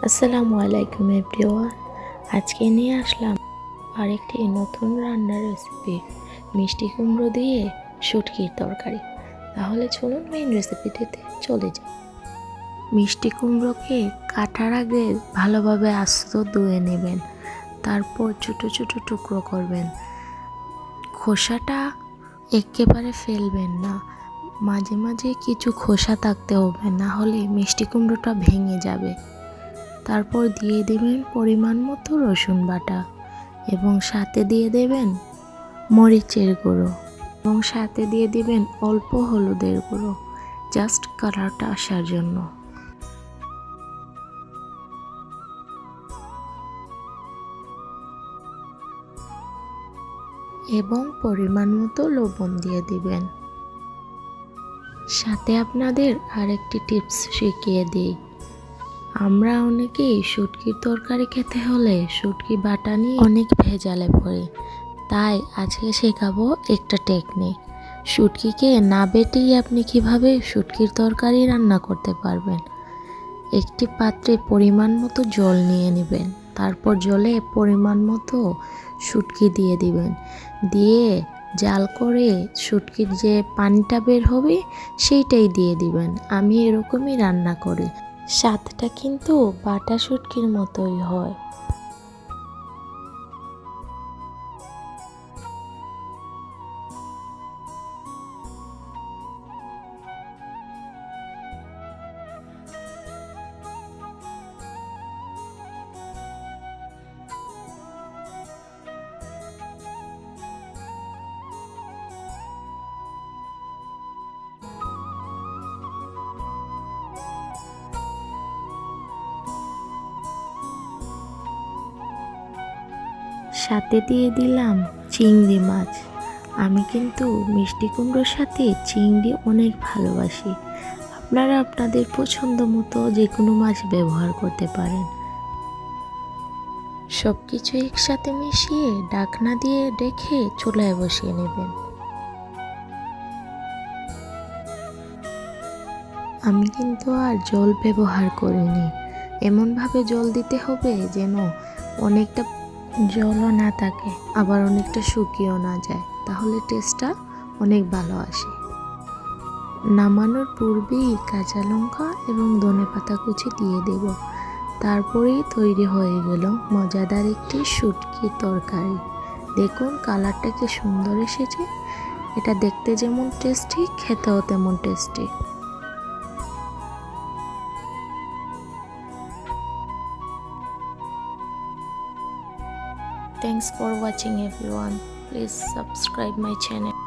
আসসালামু আলাইকুম এভরিওয়ান। আজকে নিয়ে আসলাম আরেকটি নতুন রান্নার রেসিপি, মিষ্টি কুমড়ো দিয়ে শুটকির তরকারি। তাহলে চলুন মেইন রেসিপিটিতে চলে যাই। মিষ্টি কুমড়োকে কাটার আগে ভালোভাবে আস্ত ধুয়ে নেবেন, তারপর ছোটো ছোটো টুকরো করবেন। খোসাটা একেবারে ফেলবেন না, মাঝে মাঝে কিছু খোসা থাকতে হবে, না হলে মিষ্টি কুমড়োটা ভেঙে যাবে। তারপর দিয়ে দেবেন পরিমাণ মতো রসুন বাটা এবং সাথে দিয়ে দেবেন মরিচের গুঁড়ো এবং সাথে দিয়ে দিবেন অল্প হলুদের গুঁড়ো, জাস্ট কালারটা আসার জন্য। এবং পরিমাণ মতো লবণ দিয়ে দিবেন। সাথে আপনাদের আরেকটি টিপস শিখিয়ে দিই। আমরা অনেকেই শুটকির তরকারি খেতে হলে শুটকি বাটা নিয়ে অনেক ভেজালে পড়ি, তাই আজকে শেখাবো একটা টেকনিক। শুটকিকে না বেটেই আপনি কিভাবে শুটকির তরকারি রান্না করতে পারবেন। একটি পাত্রে পরিমাণ মতো জল নিয়ে নেবেন, তারপর জলে পরিমাণ মতো শুটকি দিয়ে দিবেন, দিয়ে জাল করে শুটকির যে পানিটা বের হবে সেইটাই দিয়ে দিবেন। আমি এরকমই রান্না করি, স্বাদটা কিন্তু বাটা শুটকির মতোই হয়। সাথে দিয়ে দিলাম চিংড়ি মাছ। আমি কিন্তু মিষ্টি কুমড়োর সাথে চিংড়ি অনেক ভালোবাসি। আপনারা আপনাদের পছন্দ মতো যে কোনো মাছ ব্যবহার করতে পারেন। সব কিছু একসাথে মিশিয়ে ঢাকনা দিয়ে রেখে চুলায় বসিয়ে নেবেন। আমি কিন্তু আর জল ব্যবহার করিনি, এমনভাবে জল দিতে হবে যেন অনেকটা জলও না থাকে আবার অনেকটা শুকিয়েও না যায়, তাহলে টেস্টটা অনেক ভালো আসে। নামানোর পূর্বেই কাঁচা লঙ্কা এবং ধনেপাতা কুচি দিয়ে দেব, তারপরেই তৈরি হয়ে গেল মজাদার একটি শুটকি তরকারি। দেখুন কালারটা কি সুন্দর এসেছে। এটা দেখতে যেমন টেস্টি, খেতেও তেমন tasty. Thanks for watching everyone. Please subscribe my channel.